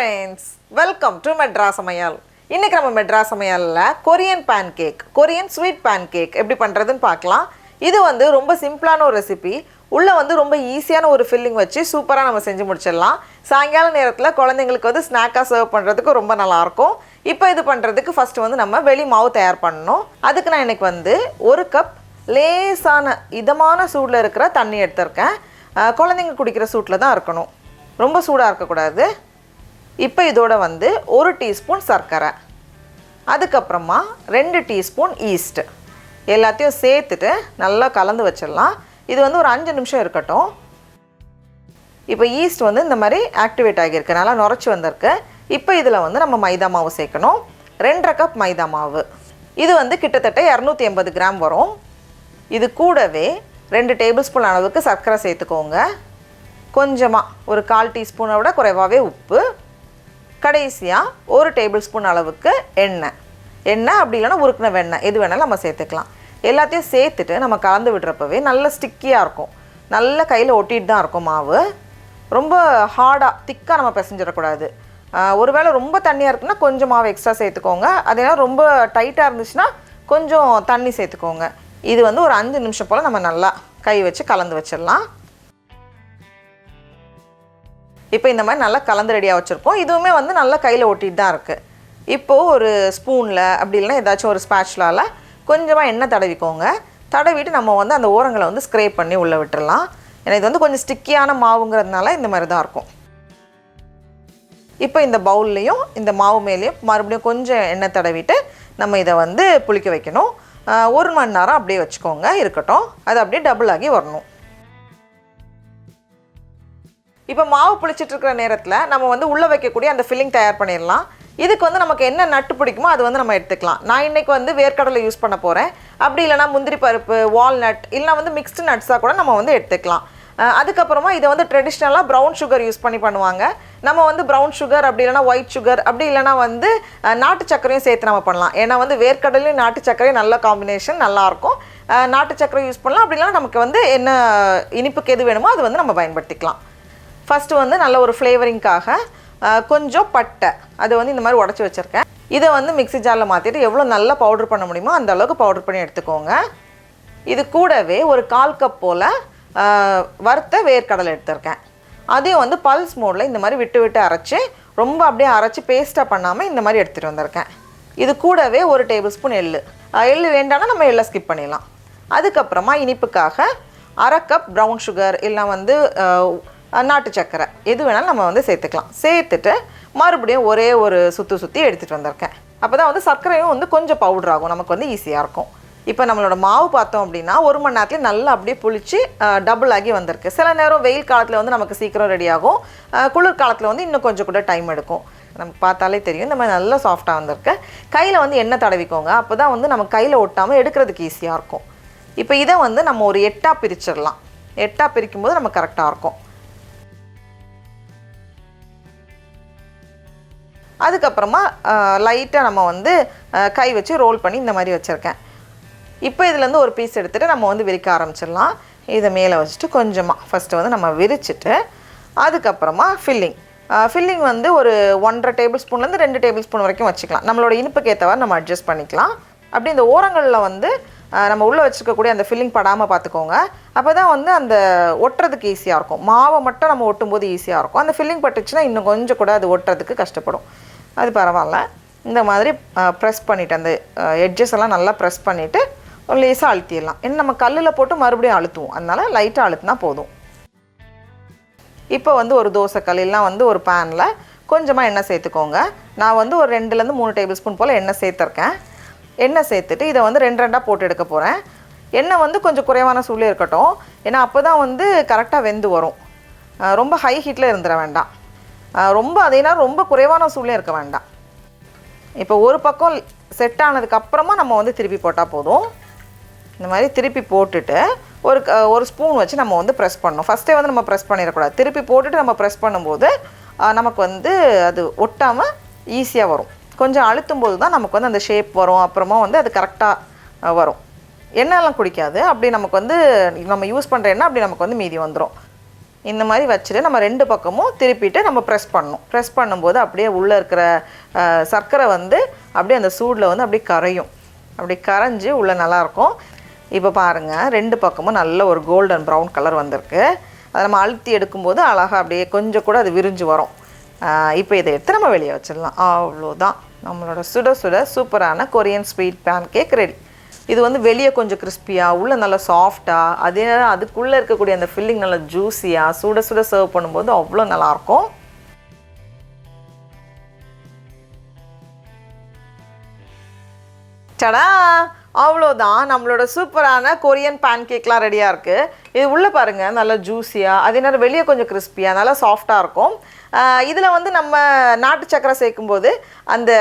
friends, welcome to Madras Samayal. இன்னைக்கு நம்ம மெட்ராஸ் சமையல்ல Korean pancake, Korean sweet pancake எப்படி பண்றதுன்னு பார்க்கலாம். இது வந்து ரொம்ப சிம்பிளான ஒரு ரெசிபி. உள்ள வந்து ரொம்ப ஈஸியான ஒரு ஃபில்லிங் வச்சு சூப்பரா நம்ம செஞ்சு முடிச்சிடலாம். சாயங்கால நேரத்துல குழந்தைகளுக்கு வந்து ஸ்நாக்கா சர்வ் பண்றதுக்கு ரொம்ப நல்லா இருக்கும். இப்போ இது பண்றதுக்கு ஃபர்ஸ்ட் வந்து நம்ம வெளி மாவு தயார் பண்ணனும். அதுக்கு நான் இன்னைக்கு வந்து 1 கப் லேசான இதமான சூடுல இருக்கிற தண்ணி எடுத்துர்க்கேன். குழந்தைங்க குடிக்கிற சூட்ல தான் இருக்கணும். ரொம்ப சூடா இருக்க கூடாது. இப்போ இதோட வந்து 1 டீஸ்பூன் சர்க்கரை, அதுக்கு அப்புறமா 2 டீஸ்பூன் ஈஸ்ட் எல்லாத்தையும் சேர்த்துட்டு நல்லா கலந்து வச்சிடலாம். இது வந்து ஒரு 5 நிமிஷம் இருக்கட்டும். இப்போ ஈஸ்ட் வந்து இந்த மாதிரி ஆக்டிவேட் ஆகியிருக்கு, நல்லா நுரைச்சி வந்திருக்கு. இப்போ இதில் வந்து நம்ம மைதா மாவு சேர்க்கணும். 2.5 கப் மைதா மாவு. இது வந்து கிட்டத்தட்ட 280 கிராம் வரும். இது கூடவே 2 டேபிள் ஸ்பூன் அளவுக்கு சர்க்கரை சேர்த்துக்கோங்க. கொஞ்சமாக ஒரு 1/4 டீஸ்பூனை விட குறைவாகவே உப்பு, கடைசியாக 1 டேபிள் ஸ்பூன் அளவுக்கு எண்ணெய் அப்படி இல்லைன்னா உருக்குன வெண்ணெய் எது வேணாலும் நம்ம சேர்த்துக்கலாம். எல்லாத்தையும் சேர்த்துட்டு நம்ம கலந்து விடுறப்பவே நல்ல ஸ்டிக்கியாக இருக்கும். நல்ல கையில் ஒட்டிட்டு தான் இருக்கும் மாவு. ரொம்ப ஹார்டாக திக்காக நம்ம பிசைஞ்சிடக்கூடாது. ஒருவேளை ரொம்ப தண்ணியாக இருக்குன்னா கொஞ்சம் மாவு எக்ஸ்ட்ரா சேர்த்துக்கோங்க. அதே ரொம்ப டைட்டாக இருந்துச்சுன்னா கொஞ்சம் தண்ணி சேர்த்துக்கோங்க. இது வந்து ஒரு 5 நிமிஷம் போல் நம்ம நல்லா கை வச்சு கலந்து வச்சிடலாம். இப்போ இந்த மாதிரி நல்லா கலந்து ரெடியாக வச்சுருக்கோம். இதுவுமே வந்து நல்லா கையில் ஒட்டிட்டு தான் இருக்குது. இப்போது ஒரு ஸ்பூனில் அப்படி இல்லைன்னா ஏதாச்சும் ஒரு ஸ்பேச்சுலால் கொஞ்சமாக எண்ணெய் தடவிக்கோங்க. தடவிட்டு நம்ம வந்து அந்த ஓரங்களை வந்து ஸ்க்ரேப் பண்ணி உள்ளே விட்டுடலாம். ஏன்னா இது வந்து கொஞ்சம் ஸ்டிக்கியான மாவுங்கிறதுனால இந்த மாதிரி தான் இருக்கும். இப்போ இந்த பவுல்லையும் இந்த மாவு மேலேயும் மறுபடியும் கொஞ்சம் எண்ணெய் தடவிட்டு நம்ம இதை வந்து புளிக்க வைக்கணும். 1 மணி நேரம் அப்படியே வச்சுக்கோங்க, இருக்கட்டும். அது அப்படியே டபுள் ஆகி வரணும். இப்போ மாவு புளிச்சிட்டு இருக்கிற நேரத்தில் நம்ம வந்து உள்ளே வைக்கக்கூடிய அந்த ஃபில்லிங் தயார் பண்ணிடலாம். இதுக்கு வந்து நமக்கு என்ன நட்டு பிடிக்குமோ அது வந்து நம்ம எடுத்துக்கலாம். நான் இன்றைக்கி வந்து வேர்க்கடலை யூஸ் பண்ண போகிறேன். அப்படி இல்லைனா முந்திரி பருப்பு, வால்நட் இல்லைனா வந்து மிக்ஸ்டு நட்ஸாக கூட நம்ம வந்து எடுத்துக்கலாம். அதுக்கப்புறமா இதை வந்து ட்ரெடிஷ்னலாக ப்ரௌன் சுகர் யூஸ் பண்ணி பண்ணுவாங்க. நம்ம வந்து ப்ரௌன் சுகர் அப்படி இல்லைனா ஒயிட் சுகர் அப்படி இல்லைனா வந்து நாட்டு சர்க்கரையும் சேர்த்து நம்ம பண்ணலாம். ஏன்னா வந்து வேர்க்கடலையும் நாட்டு சர்க்கரையும் நல்ல காம்பினேஷன், நல்லாயிருக்கும். நாட்டு சர்க்கரை யூஸ் பண்ணலாம். அப்படி இல்லைனா நமக்கு வந்து என்ன இனிப்புக்கு எது வேணுமோ அது வந்து நம்ம பயன்படுத்திக்கலாம். ஃபஸ்ட்டு வந்து நல்ல ஒரு ஃப்ளேவரிங்காக கொஞ்சம் பட்டை அது வந்து இந்த மாதிரி உடச்சி வச்சுருக்கேன். இதை வந்து மிக்ஸி ஜாரில் மாற்றிட்டு எவ்வளோ நல்லா பவுட்ரு பண்ண முடியுமோ அந்த அளவுக்கு பவுட்ரு பண்ணி எடுத்துக்கோங்க. இது கூடவே ஒரு 1/4 கப் போல் வறுத்த வேர்க்கடலை எடுத்துருக்கேன். அதையும் வந்து பல்ஸ் மோடில் இந்த மாதிரி விட்டு விட்டு அரைச்சி ரொம்ப அப்படியே அரைச்சி பேஸ்ட்டாக பண்ணாமல் இந்த மாதிரி எடுத்துகிட்டு வந்திருக்கேன். இது கூடவே 1 டேபிள் ஸ்பூன் எள்ளு வேண்டாம்னா நம்ம எள்ளை ஸ்கிப் பண்ணிடலாம். அதுக்கப்புறமா இனிப்புக்காக 1/2 கப் ப்ரௌன் சுகர் இல்லை வந்து நாட்டு சர்க்கரை எது வேணாலும் நம்ம வந்து சேர்த்துக்கலாம். சேர்த்துட்டு மறுபடியும் ஒரே ஒரு சுற்றி எடுத்துகிட்டு வந்திருக்கேன். அப்போ தான் வந்து சர்க்கரையும் வந்து கொஞ்சம் பவுடர் ஆகும், நமக்கு வந்து ஈஸியாக இருக்கும். இப்போ நம்மளோட மாவு பார்த்தோம் அப்படின்னா 1 மணி நேரத்துலேயே நல்லா அப்படியே புளிச்சு டபுள் ஆகி வந்திருக்கு. சில நேரம் வெயில் காலத்தில் வந்து நமக்கு சீக்கிரம் ரெடி ஆகும், குளிர் காலத்தில் வந்து இன்னும் கொஞ்சம் கூட டைம் எடுக்கும். நமக்கு பார்த்தாலே தெரியும் இந்த மாதிரி நல்லா சாஃப்டாக வந்திருக்கு. கையில் வந்து எண்ணெய் தடவிக்கோங்க, அப்போ தான் வந்து நம்ம கையில் ஒட்டாமல் எடுக்கிறதுக்கு ஈஸியாக இருக்கும். இப்போ இதை வந்து நம்ம ஒரு 8ஆக பிரிச்சிடலாம். 8ஆக பிரிக்கும்போது நம்ம கரெக்டாக இருக்கும். அதுக்கப்புறமா லைட்டாக நம்ம வந்து கை வச்சு ரோல் பண்ணி இந்த மாதிரி வச்சுருக்கேன். இப்போ இதுலேருந்து ஒரு பீஸ் எடுத்துகிட்டு நம்ம வந்து விரிக்க ஆரம்பிச்சிடலாம். இதை மேலே வச்சுட்டு கொஞ்சமாக ஃபஸ்ட்டு வந்து நம்ம விரிச்சிட்டு அதுக்கப்புறமா ஃபில்லிங் வந்து ஒரு 1.5 டேபிள் ஸ்பூன்லேருந்து 2 டேபிள் ஸ்பூன் வரைக்கும் வச்சுக்கலாம். நம்மளோட இனிப்புக்கு ஏற்றவாறு நம்ம அட்ஜஸ்ட் பண்ணிக்கலாம். அப்படி இந்த ஓரங்களில் வந்து நம்ம உள்ளே வச்சுருக்கக்கூடிய அந்த ஃபில்லிங் படாமல் பார்த்துக்கோங்க. அப்போ தான் வந்து அந்த ஒட்டுறதுக்கு ஈஸியாக இருக்கும். மாவை மட்டும் நம்ம ஒட்டும்போது ஈஸியாக இருக்கும். அந்த ஃபில்லிங் பட்டுச்சுன்னா இன்னும் கொஞ்சம் கூட அது ஒட்டுறதுக்கு கஷ்டப்படும். அது பரவாயில்ல. இந்த மாதிரி ப்ரெஸ் பண்ணிவிட்டு அந்த எட்ஜஸ் எல்லாம் நல்லா ப்ரெஸ் பண்ணிவிட்டு லேசாக அழுத்திடலாம். ஏன்னா நம்ம கல்லில் போட்டு மறுபடியும் அழுத்துவோம், அதனால் லைட்டாக அழுத்தினா போதும். இப்போ வந்து ஒரு தோசைக்கல் எல்லாம் வந்து ஒரு பேனில் கொஞ்சமாக எண்ணெய் சேர்த்துக்கோங்க. நான் வந்து ஒரு 2லேருந்து 3 டேபிள் ஸ்பூன் போல் எண்ணெய் சேர்த்துருக்கேன். எண்ணெய் சேர்த்துட்டு இதை வந்து 2 போட்டு எடுக்க போகிறேன். எண்ணெய் வந்து கொஞ்சம் குறைவான சூழ்நிலை இருக்கட்டும், ஏன்னா அப்போ தான் வந்து கரெக்டாக வெந்து வரும். ரொம்ப ஹை ஹீட்டில் இருந்துட வேண்டாம், ரொம்ப அதேனா ரொம்ப குறைவான சூழ்நிலை இருக்க வேண்டாம். இப்போ ஒரு பக்கம் செட் ஆனதுக்கப்புறமா நம்ம வந்து திருப்பி போட்டால் போதும். இந்த மாதிரி திருப்பி போட்டுட்டு ஒரு ஸ்பூன் வச்சு நம்ம வந்து ப்ரெஸ் பண்ணணும். ஃபஸ்ட்டே வந்து நம்ம ப்ரெஸ் பண்ணிடக்கூடாது. திருப்பி போட்டுட்டு நம்ம ப்ரெஸ் பண்ணும்போது நமக்கு வந்து அது ஒட்டாமல் ஈஸியாக வரும். கொஞ்சம் அழுத்தும் போது தான் நமக்கு வந்து அந்த ஷேப் வரும். அப்புறமா வந்து அது கரெக்டாக வரும். எண்ணெயெல்லாம் குடிக்காது. அப்படி நமக்கு வந்து நம்ம யூஸ் பண்ணுற எண்ணெய் அப்படி நமக்கு வந்து மீதி வந்துடும். இந்த மாதிரி வச்சுட்டு நம்ம 2 பக்கமும் திருப்பிட்டு நம்ம ப்ரெஸ் பண்ணணும். ப்ரெஸ் பண்ணும்போது அப்படியே உள்ளே இருக்கிற சர்க்கரை வந்து அப்படியே அந்த சூடில் வந்து அப்படியே கரையும். அப்படி கரைஞ்சி உள்ளே நல்லாயிருக்கும். இப்போ பாருங்கள் 2 பக்கமும் நல்ல ஒரு கோல்டன் ப்ரௌன் கலர் வந்திருக்கு. அதை நம்ம அழுத்தி எடுக்கும்போது அழகாக அப்படியே கொஞ்சம் கூட அது விரிஞ்சு வரும். இப்போ இதை எடுத்து நம்ம வெளியே வச்சிடலாம். அவ்வளோதான், நம்மளோட சுட சுட சூப்பரான Korean sweet pancake ready. இது வந்து வெளியே கொஞ்சம் கிறிஸ்பியாக உள்ளே நல்லா சாஃப்டாக, அதே நேரம் அதுக்குள்ளே இருக்கக்கூடிய அந்த ஃபில்லிங் நல்லா ஜூஸியாக சுட சுட சர்வ் பண்ணும்போது அவ்வளோ நல்லாயிருக்கும். டடா, அவ்வளோதான், நம்மளோட சூப்பரான கொரியன் பேன் கேக்லாம் ரெடியாக இருக்குது. இது உள்ளே பாருங்கள் நல்லா ஜூஸியாக, அதே நேரம் வெளியே கொஞ்சம் கிறிஸ்பியாக நல்லா சாஃப்டாக இருக்கும். இதில் வந்து நம்ம நாட்டு சக்கரை சேர்க்கும்போது அந்த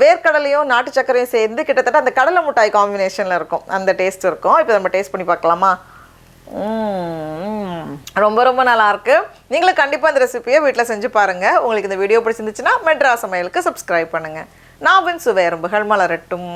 வேர்க்கடலையும் நாட்டு சக்கரையும் சேர்ந்து கிட்டத்தட்ட அந்த கடலை மிட்டாய் காம்பினேஷனில் இருக்கும், அந்த டேஸ்ட் இருக்கும். இப்போ நம்ம டேஸ்ட் பண்ணி பார்க்கலாமா? ரொம்ப ரொம்ப நல்லாயிருக்கு. நீங்களும் கண்டிப்பாக இந்த ரெசிபியை வீட்டில் செஞ்சு பாருங்கள். உங்களுக்கு இந்த வீடியோ பிடிச்சிருந்துச்சுன்னா மெட்ராஸ் சமையலுக்கு சப்ஸ்கிரைப் பண்ணுங்கள். நாவின் சுவை எறும்புகள் மலரட்டும்.